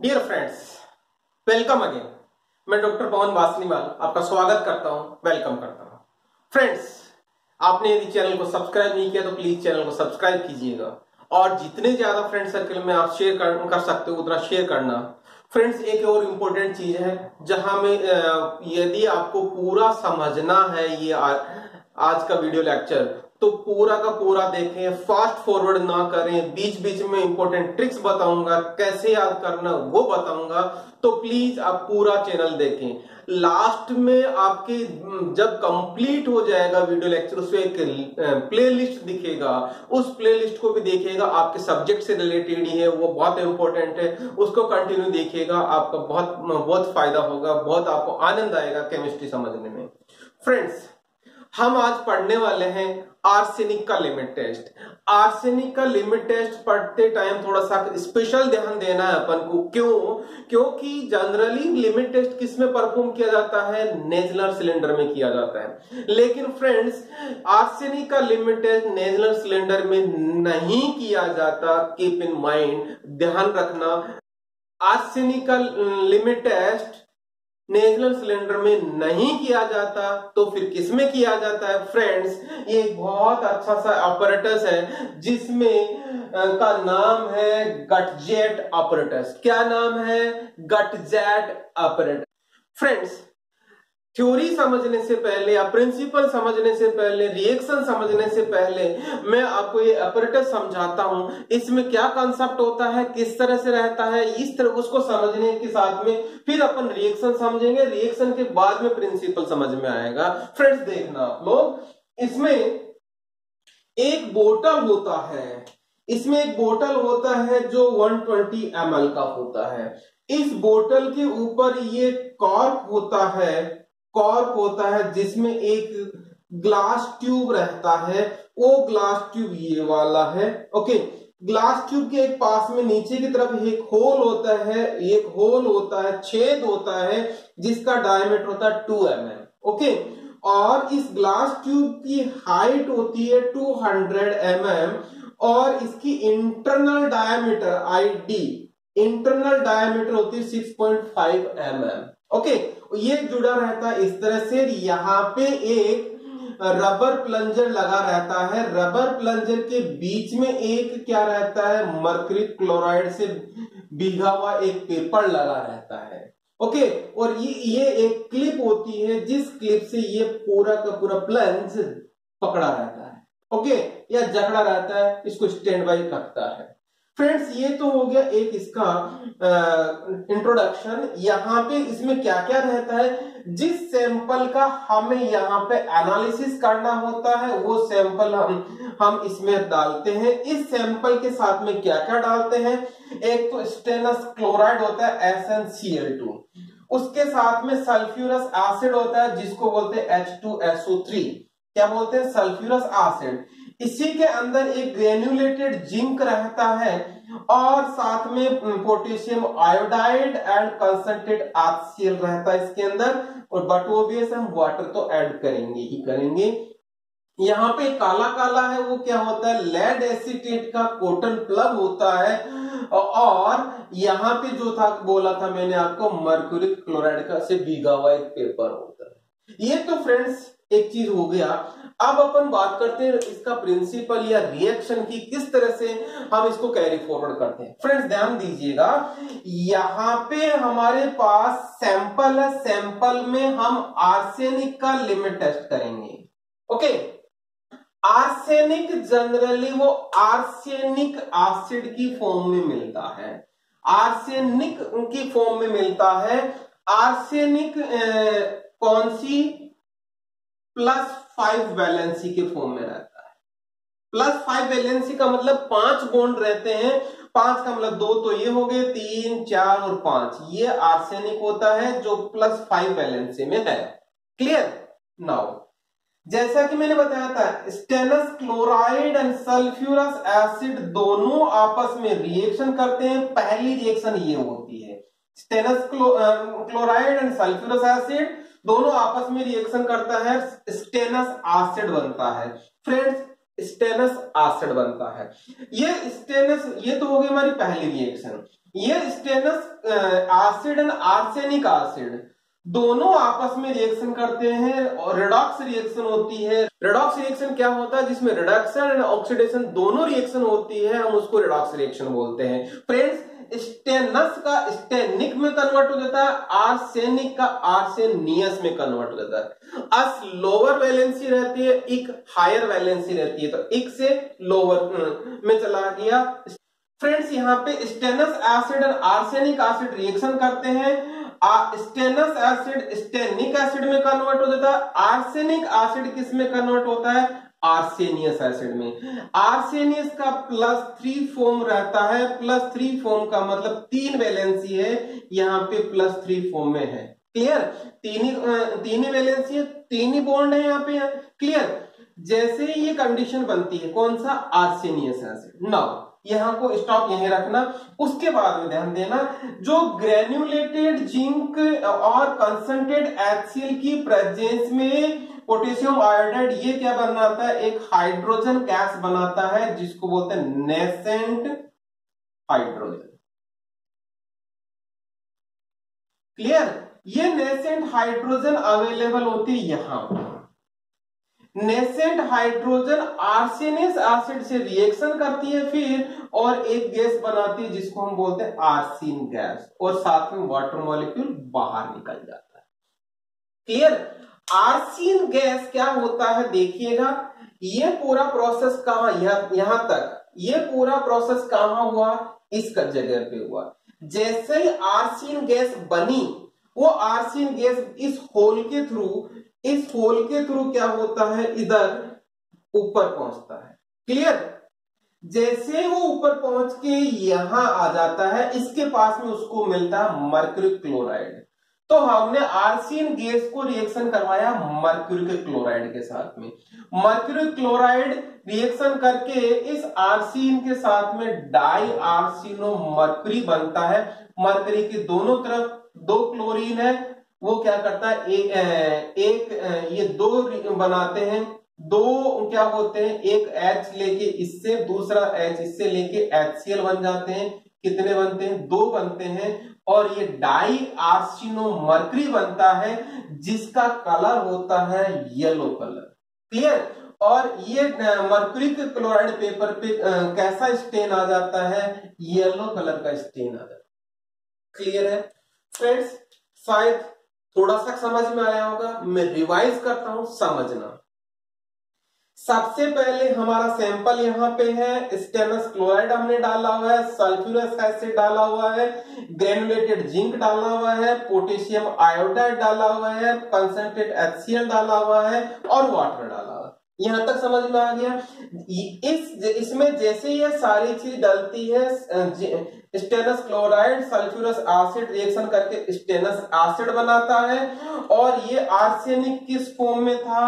Dear friends, welcome again. मैं doctor Pawan Vasniwal आपका स्वागत करता हूं, वेलकम करता हूं। फ्रेंड्स, आपने यदि चैनल को सब्सक्राइब नहीं किया तो प्लीज चैनल को सब्सक्राइब कीजिएगा और जितने ज्यादा फ्रेंड सर्कल में आप शेयर कर सकते हो उतना शेयर करना। फ्रेंड्स, एक और इम्पोर्टेंट चीज है जहां में यदि आपको पूरा समझना है ये आज का वीडियो लेक्चर तो पूरा का पूरा देखें, फास्ट फॉरवर्ड ना करें। बीच बीच में इंपॉर्टेंट ट्रिक्स बताऊंगा, कैसे याद करना वो बताऊंगा, तो प्लीज आप पूरा चैनल देखें। लास्ट में आपके जब कंप्लीट हो जाएगा वीडियो लेक्चर, उसमें एक प्लेलिस्ट दिखेगा, उस प्लेलिस्ट को भी देखिएगा। आपके सब्जेक्ट से रिलेटेड ही है, वो बहुत इंपॉर्टेंट है, उसको कंटिन्यू देखिएगा। आपका बहुत बहुत फायदा होगा, बहुत आपको आनंद आएगा केमिस्ट्री समझने में। फ्रेंड्स, हम आज पढ़ने वाले हैं आर्सेनिक का लिमिट टेस्ट। आर्सेनिक का लिमिट टेस्ट पढ़ते टाइम थोड़ा सा स्पेशल ध्यान देना है अपन को। क्यों? क्योंकि जनरली लिमिट टेस्ट किस में परफॉर्म किया जाता है? नेजलर सिलेंडर में किया जाता है। लेकिन फ्रेंड्स, आर्सेनिक का लिमिट टेस्ट नेजलर सिलेंडर में नहीं किया जाता। कीप इन माइंड, ध्यान रखना। आर्सेनिक का लिमिट टेस्ट नेजलर सिलेंडर में नहीं किया जाता तो फिर किस में किया जाता है? फ्रेंड्स, ये बहुत अच्छा सा ऑपरेटस है जिसमें का नाम है गटजेट ऑपरेटस। क्या नाम है? गटजेट ऑपरेटस। फ्रेंड्स, थ्योरी समझने से पहले या प्रिंसिपल समझने से पहले, रिएक्शन समझने से पहले मैं आपको ये ऑपरेटस समझाता हूं। इसमें क्या कॉन्सेप्ट होता है, किस तरह से रहता है, इस तरह उसको समझने के साथ में फिर अपन रिएक्शन समझेंगे। रिएक्शन के बाद में प्रिंसिपल समझ में आएगा। फ्रेंड्स, देखना आप लोग, इसमें एक बोतल होता है, इसमें एक बोतल होता है जो 120 ml का होता है। इस बोतल के ऊपर ये कॉर्क होता है, कॉर्क होता है जिसमें एक ग्लास ट्यूब रहता है। वो ग्लास ट्यूब ये वाला है। ओके, ग्लास ट्यूब के एक पास में नीचे की तरफ एक होल होता है, एक होल होता है, छेद होता है जिसका डायमीटर होता है 2 mm। ओके, और इस ग्लास ट्यूब की हाइट होती है 200 mm और इसकी internal diameter ID, internal diameter होती है 6.5 mm। ओके, ये जुड़ा रहता है इस तरह से। यहाँ पे एक रबर प्लंजर लगा रहता है। रबर प्लंजर के बीच में एक क्या रहता है? मरकरी क्लोराइड से भीगा हुआ एक पेपर लगा रहता है। ओके, और ये एक क्लिप होती है जिस क्लिप से ये पूरा का पूरा प्लंज पकड़ा रहता है। ओके, या जकड़ा रहता है, इसको स्टैंड बाई रखता है। फ्रेंड्स, ये तो हो गया एक इसका इंट्रोडक्शन। यहाँ पे इसमें क्या क्या रहता है? जिस सैंपल का हमें यहाँ पे एनालिसिस करना होता है वो सैंपल हम इसमें डालते हैं। इस सैंपल के साथ में क्या क्या डालते हैं? एक तो स्टेनस क्लोराइड होता है SnCl2, उसके साथ में सल्फ्यूरस एसिड होता है जिसको बोलते हैं H2SO3। क्या बोलते हैं? Sulphurous acid. इसी के अंदर एक ग्रेन्युलेटेड जिंक रहता है और साथ में potassium iodide and concentrate HCl रहता है इसके अंदर। और बट ओबियस हम वाटर तो ऐड करेंगे ही करेंगे। यहाँ पे काला काला है, वो क्या होता है? लेड एसीटेट का कॉटन प्लग होता है। और यहाँ पे जो था बोला था मैंने आपको, मर्क्यूरी क्लोराइड का से भीगा हुआ एक पेपर होता है। ये तो फ्रेंड्स एक चीज हो गया। अब अपन बात करते हैं इसका प्रिंसिपल या रिएक्शन की, किस तरह से हम इसको कैरी फॉरवर्ड करते हैं। फ्रेंड्स, ध्यान दीजिएगा, यहाँ पे हमारे पास सैंपल है। सैंपल में हम आर्सेनिक का लिमिट टेस्ट करेंगे। ओके, आर्सेनिक जनरली वो आर्सेनिक एसिड की फॉर्म में मिलता है, आर्सेनिक की फॉर्म में मिलता है। आर्सेनिक कौन सी? +5 वैलेंसी के फॉर्म में रहता है। +5 वैलेंसी का मतलब 5 बॉन्ड रहते हैं। 5 का मतलब 2 तो ये हो गए, 3, 4 और 5। ये आर्सेनिक होता है जो +5 वैलेंसी में है। क्लियर? नाउ, जैसा कि मैंने बताया था, stannous chloride and sulphurous acid दोनों आपस में रिएक्शन करते हैं। पहली रिएक्शन ये होती है, stannous chloride and sulphurous acid दोनों आपस में रिएक्शन करता है, स्टेनस एसिड बनता है। फ्रेंड्स, स्टेनस एसिड बनता है। ये तो हो गई हमारी पहली रिएक्शन। ये stannous acid and arsenic acid दोनों आपस में रिएक्शन करते हैं और रिडॉक्स रिएक्शन होती है। रिडॉक्स रिएक्शन क्या होता है? जिसमें रिडक्शन एंड ऑक्सीडेशन दोनों रिएक्शन होती है, हम उसको रिडॉक्स रिएक्शन बोलते हैं। फ्रेंड्स, स्टेनस का स्टेनिक में कन्वर्ट हो जाता है, आर्सेनिक का आर्सेनियस में कन्वर्ट हो जाता है। अस लोअर वैलेंसी रहती है, एक हायर वैलेंसी रहती है, तो एक से लोअर में चला गया। फ्रेंड्स, यहाँ पे स्टेनस एसिड और आर्सेनिक एसिड रिएक्शन करते हैं। स्टेनस एसिड स्टेनिक एसिड में कन्वर्ट हो जाता है, आर्सेनिक एसिड किस में कन्वर्ट होता है? आर्सेनियस एसिड में। आर्सेनियस का +3 फॉर्म रहता है। +3 फॉर्म का मतलब 3 वैलेंसी है, यहाँ पे +3 फॉर्म में है। क्लियर? तीन ही वैलेंसी है, 3 ही बॉन्ड है यहाँ पे। क्लियर? जैसे ही ये कंडीशन बनती है, कौन सा? आर्सेनियस एसिड। नाउ यहां को स्टॉप यहीं रखना। उसके बाद में ध्यान देना, जो ग्रेन्युलेटेड जिंक और कंसंट्रेटेड HCl की प्रेजेंस में पोटेशियम आयोडाइड ये क्या बनाता है? एक हाइड्रोजन गैस बनाता है, जिसको बोलते हैं नेसेंट हाइड्रोजन। क्लियर? ये नेसेंट हाइड्रोजन अवेलेबल होती है यहां पर। नेसेंट हाइड्रोजन आर्सेनियस एसिड से रिएक्शन करती है फिर, और एक गैस बनाती है जिसको हम बोलते हैं आर्सीन गैस, और साथ में वाटर मॉलिक्यूल बाहर निकल जाता है। क्लियर? आर्सीन गैस क्या होता है देखिएगा, ये पूरा प्रोसेस कहां, यहां तक ये पूरा प्रोसेस कहां हुआ? इस जगह पे हुआ। जैसे ही आर्सीन गैस बनी, वो आर्सीन गैस इस होल के थ्रू क्या होता है? इधर ऊपर पहुंचता है। क्लियर? जैसे वो ऊपर पहुंच के यहां आ जाता है, इसके पास में उसको मिलता है मर्क्यूरी क्लोराइड। तो हमने आर्सीन गैस को रिएक्शन करवाया मर्क्यूरी क्लोराइड के साथ में। मर्क्यूरी क्लोराइड रिएक्शन करके इस आर्सीन के साथ में डाई आर्सिनो मर्क्यूरी बनता है। मर्क्यूरी के दोनों तरफ 2 क्लोरीन है, वो क्या करता है? ये 2 बनाते हैं, 2 क्या होते हैं? एक H लेके इससे, दूसरा H इससे लेके HCl बन जाते हैं। कितने बनते हैं? 2 बनते हैं, और ये डाई आर्सिनो मर्क्यूरी बनता है, जिसका कलर होता है येलो कलर। क्लियर? और ये मर्क्यूरी के क्लोराइड पेपर पे कैसा स्टेन आ जाता है? येलो कलर का स्टेन आ जाता है। क्लियर है फ्रेंड्स? शायद थोड़ा सा समझ में आया होगा, मैं रिवाइज करता हूं, समझना। सबसे पहले हमारा सैंपल यहाँ पे है, स्टेनस क्लोराइड हमने डाला हुआ है, सल्फ्यूरस एसिड डाला हुआ है, ग्रेनुलेटेड जिंक डाला हुआ है, पोटेशियम आयोडाइड डाला हुआ है, कंसंट्रेटेड HCl डाला हुआ है, और वाटर डाला हुआ है। यहां तक समझ में आ गया? इसमें जैसे ये सारी चीज डलती है, stannous chloride sulphurous acid reaction करके स्टेनस एसिड बनाता है, और ये आर्सेनिक किस फॉर्म में था?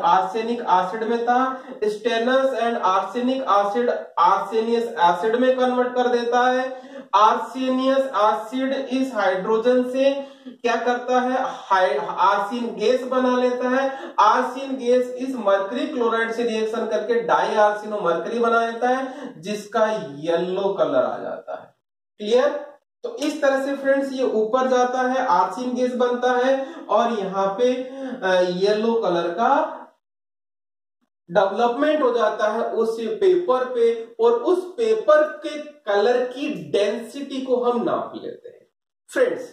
आर्सेनिक एसिड में था। Stannous and arsenic acid arsenious acid में कन्वर्ट कर देता है। आर्सेनियस एसिड इस हाइड्रोजन से क्या करता है? आर्सिन गैस बना लेता है। आर्सिन गैस इस मर्क्यूरी क्लोराइड से रिएक्शन करके डाई आर्सिनो मर्क्यूरी बना लेता है, जिसका येलो कलर आ जाता है। क्लियर? तो इस तरह से फ्रेंड्स ये ऊपर जाता है, आर्सिन गैस बनता है, और यहाँ पे येलो कलर का डेवलपमेंट हो जाता है उस पेपर पे, और उस पेपर के कलर की डेंसिटी को हम नाप लेते हैं। फ्रेंड्स,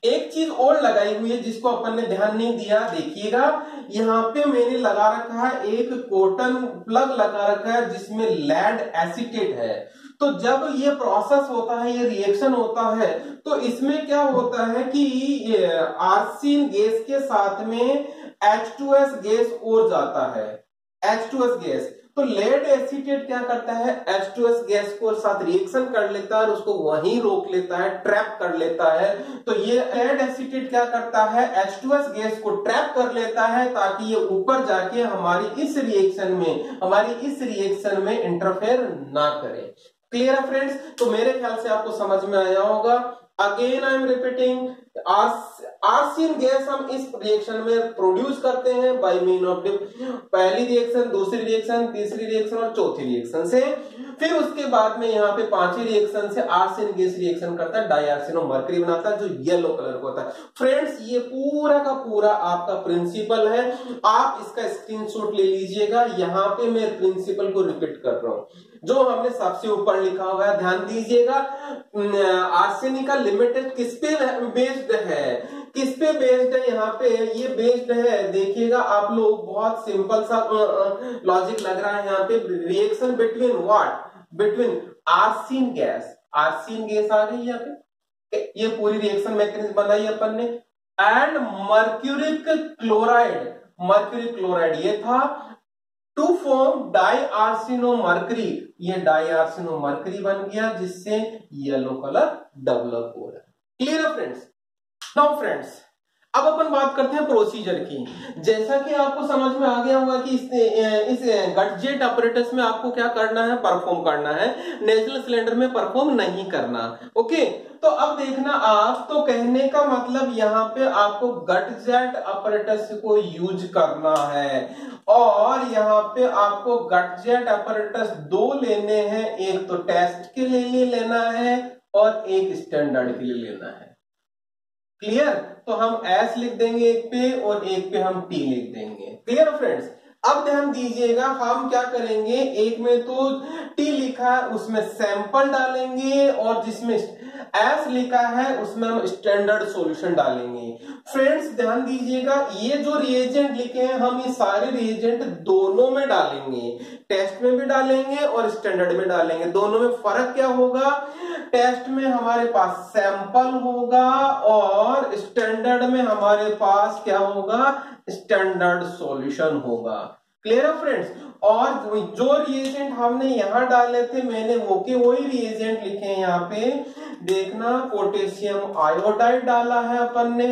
एक चीज और लगाई हुई है जिसको अपन ने ध्यान नहीं दिया, देखिएगा यहाँ पे मैंने लगा रखा है, एक कॉटन प्लग लगा रखा है जिसमें लेड एसीटेट है। तो जब ये प्रोसेस होता है, ये रिएक्शन होता है, तो इसमें क्या होता है कि आर्सिन गैस के साथ में H2S गैस और जाता है, H2S गैस। तो लेड एसीटेट क्या करता है? H2S गैस को साथ रिएक्शन कर लेता है और उसको वहीं रोक लेता है, ट्रैप कर लेता है। तो ये लेड एसीटेट क्या करता है? H2S गैस को ट्रैप कर लेता है, ताकि ये ऊपर जाके हमारी इस रिएक्शन में इंटरफेयर ना करे। क्लियर है फ्रेंड्स? तो मेरे ख्याल से आपको समझ में आया होगा। Again I am repeating, arsine gas हम इस रिएक्शन में प्रोड्यूस करते हैं बाय मीन ऑफ पहली रिएक्शन, दूसरी रिएक्शन, तीसरी रिएक्शन और चौथी रिएक्शन से। फिर उसके बाद में यहाँ पे पांचवी रिएक्शन से आर्सेन गैस रिएक्शन करता है, डाइआर्सेनो मरकरी बनाता है जो येलो कलर का होता है। फ्रेंड्स ये पूरा का पूरा आपका प्रिंसिपल है, आप इसका स्क्रीनशॉट ले लीजिएगा। यहाँ पे मैं प्रिंसिपल को रिपीट कर रहा हूँ जो हमने सबसे ऊपर लिखा हुआ है, ध्यान दीजिएगा। आर्सेनिक का लिमिटेड किस पे बेस्ड है, किस पे बेस्ड है, यहाँ पे ये बेस्ड है, देखिएगा आप लोग, बहुत सिंपल सा लॉजिक लग रहा है यहाँ पे। Reaction between what, between arsine gas, arsine gas आ गई यहाँ पे, ये पूरी रिएक्शन मैकेनिज्म बनाई अपन ने, and mercuric chloride, mercuric chloride ये था, टू फॉर्म डाइआर्सेनो मरकरी, ये डाइआर्सेनो मरकरी बन गया जिससे येलो कलर डेवलप हो रहा है। क्लियर है फ्रेंड्स? नाउ फ्रेंड्स अब अपन बात करते हैं प्रोसीजर की। जैसा कि आपको समझ में आ गया होगा कि इस गटजेट अपरेटस में आपको क्या करना है, परफॉर्म करना है, नेचुरल सिलेंडर में परफॉर्म नहीं करना। ओके, तो अब देखना आप, तो कहने का मतलब यहाँ पे आपको गटजेट अपरेटस को यूज करना है, और यहाँ पे आपको गटजेट अपरेटस दो लेने हैं, एक तो टेस्ट के लिए लेना है और एक स्टैंडर्ड के लिए लेना है। क्लियर? तो हम S लिख देंगे एक पे और एक पे हम T लिख देंगे। Clear friends? अब ध्यान दीजिएगा, हम क्या करेंगे, एक में तो T लिखा है उसमें सैंपल डालेंगे और जिसमें S लिखा है उसमें हम स्टैंडर्ड सॉल्यूशन डालेंगे। फ्रेंड्स ध्यान दीजिएगा, ये जो रिएजेंट लिखे हैं हम ये सारे रिएजेंट दोनों में डालेंगे, टेस्ट में भी डालेंगे और स्टैंडर्ड में डालेंगे। दोनों में फर्क क्या होगा, टेस्ट में हमारे पास सैंपल होगा और स्टैंडर्ड में हमारे पास क्या होगा, स्टैंडर्ड सॉल्यूशन होगा। क्लियर है फ्रेंड्स? और जो रिएजेंट हमने यहां डाले थे मैंने वो के वही रिएजेंट लिखे हैं यहाँ पे, देखना, पोटेशियम आयोडाइड डाला है अपन ने,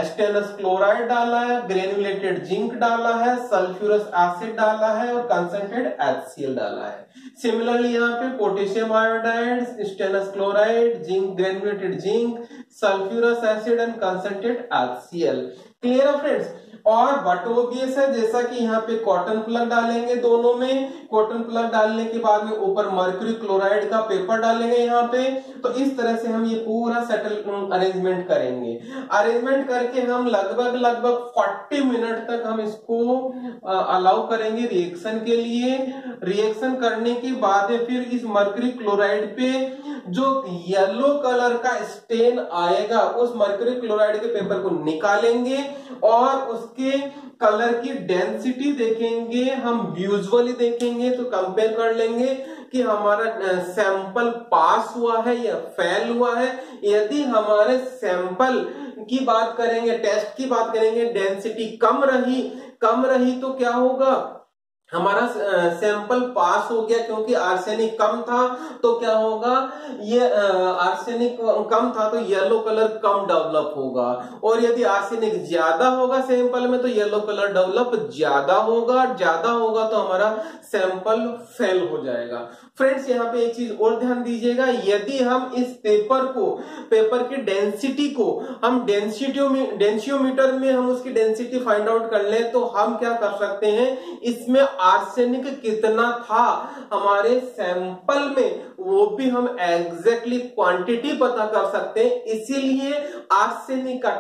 स्टेनस क्लोराइड डाला है, ग्रेनुलेटेड जिंक डाला है, सल्फ्यूरस एसिड डाला है और कंसंट्रेटेड HCl डाला है। सिमिलरली यहाँ पे potassium iodide, stannous chloride, zinc, granulated zinc, sulphurous acid and concentrated HCl। Clear है फ्रेंड्स? और बट ओबियस है, जैसा कि यहाँ पे कॉटन प्लग डालेंगे दोनों में, कॉटन प्लग डालने के बाद में ऊपर मर्क्यूरी क्लोराइड का पेपर डालेंगे यहाँ पे। तो इस तरह से हम ये पूरा सेटल अरेंजमेंट करेंगे। अरेंजमेंट करके हम लगभग 40 मिनट तक हम इसको अलाउ करेंगे रिएक्शन के लिए। रिएक्शन करने के बाद फिर इस मर्क्यूरी क्लोराइड पे जो येलो कलर का स्टेन आएगा उस मर्क्यूरी क्लोराइड के पेपर को निकालेंगे और उसके कलर की डेंसिटी देखेंगे, हम विजुअली देखेंगे तो कंपेयर कर लेंगे कि हमारा सैंपल पास हुआ है या फेल हुआ है। यदि हमारे सैंपल की बात करेंगे, टेस्ट की बात करेंगे, डेंसिटी कम रही तो क्या होगा, हमारा सैंपल पास हो गया, क्योंकि आर्सेनिक कम था तो क्या होगा, ये आर्सेनिक कम था तो येलो कलर कम डेवलप होगा, और यदि आर्सेनिक ज्यादा होगा सैंपल में तो येलो कलर डेवलप ज्यादा होगा तो हमारा सैंपल फेल हो जाएगा। फ्रेंड्स यहाँ पे एक चीज और ध्यान दीजिएगा, यदि हम इस पेपर की डेंसिटी को हम डेंसियोमीटर में हम उसकी डेंसिटी फाइंड आउट कर ले तो हम क्या कर सकते हैं, इसमें आर्सेनिक कितना था हमारे सैंपल में वो भी हम एग्जैक्टली क्वांटिटी पता कर सकते हैं। इसीलिए आर्सेनिक का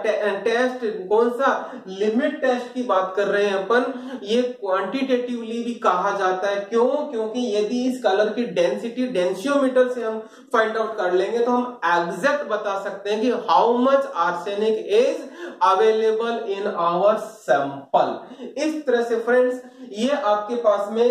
टेस्ट कौन सा, लिमिट टेस्ट की बात कर रहे हैं अपन, ये क्वांटिटेटिवली भी कहा जाता है। क्यों? क्योंकि यदि इस कलर की डेंसिटी डेंसियोमीटर से हम फाइंड आउट कर लेंगे तो हम एग्जैक्ट बता सकते हैं कि how much arsenic is available in our sample. इस तरह से फ्रेंड्स ये आपके पास में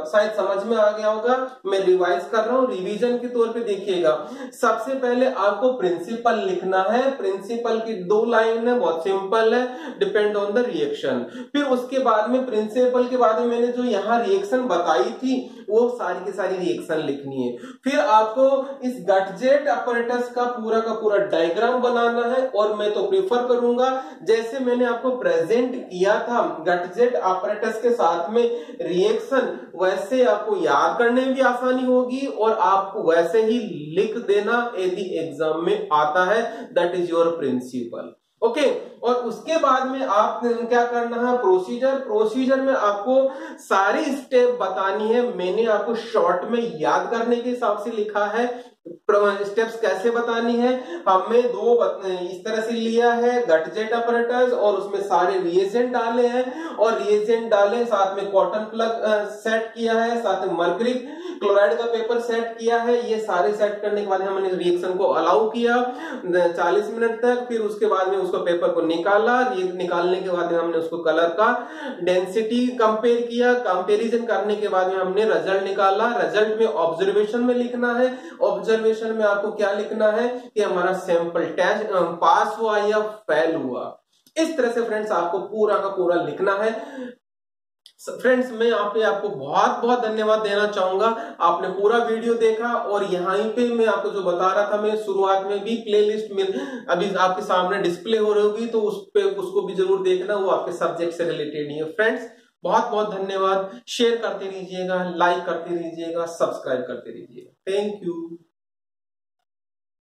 शायद समझ में आ गया होगा। मैं रिवाइज कर रहा हूं, रिवीजन के तौर पे देखिएगा। सबसे पहले आपको प्रिंसिपल लिखना है, प्रिंसिपल की 2 लाइन है, बहुत सिंपल है, डिपेंड ऑन द रिएक्शन। फिर उसके बाद में प्रिंसिपल के बाद में मैंने जो यहाँ रिएक्शन बताई थी वो सारी की सारी रिएक्शन लिखनी है। फिर आपको इस गटजेट अपरेटस का पूरा डायग्राम बनाना है, और मैं तो प्रेफर करूंगा जैसे मैंने आपको प्रेजेंट किया था गटजेट अपरेटस के साथ में रिएक्शन, वैसे आपको याद करने में भी आसानी होगी और आपको वैसे ही लिख देना यदि एग्जाम में आता है। That is your principle. Okay, और उसके बाद में आप क्या करना है, प्रोसीजर में आपको सारी स्टेप बतानी है। मैंने आपको शॉर्ट में याद करने के हिसाब से लिखा है। स्टेप्स कैसे बतानी है, हमने इस तरह से लिया है गटजेट अपरेटस, और उसमें सारे रिएजेंट डाले हैं, और रिएजेंट डाले साथ में कॉटन प्लग सेट किया है, साथ में मर्करी क्लोराइड का पेपर सेट किया है। ये सारे सेट करने के बाद हमने रिएक्शन को अलाउ किया 40 मिनट तक। फिर उसके बाद में उसको पेपर को निकाला, निकालने के बाद में हमने उसको कलर का डेंसिटी कंपेयर किया, कंपैरिजन करने के बाद में हमने रिजल्ट निकाला। रिजल्ट में ऑब्जर्वेशन में लिखना है, ऑब्जर्वेशन में आपको क्या लिखना है कि हमारा सैंपल टेस्ट पास हुआ या फेल हुआ। इस तरह से फ्रेंड्स आपको पूरा का पूरा लिखना है। फ्रेंड्स मैं यहाँ पे आपको बहुत बहुत धन्यवाद देना चाहूंगा, आपने पूरा वीडियो देखा, और यहाँ पे मैं आपको जो बता रहा था, मैं शुरुआत में भी प्लेलिस्ट में अभी आपके सामने डिस्प्ले हो रही होगी, तो उसको भी जरूर देखना, वो आपके सब्जेक्ट से रिलेटेड ही है। फ्रेंड्स बहुत बहुत धन्यवाद, शेयर करते रहिएगा, लाइक करते रहिएगा, सब्सक्राइब करते रहिएगा। Thank you.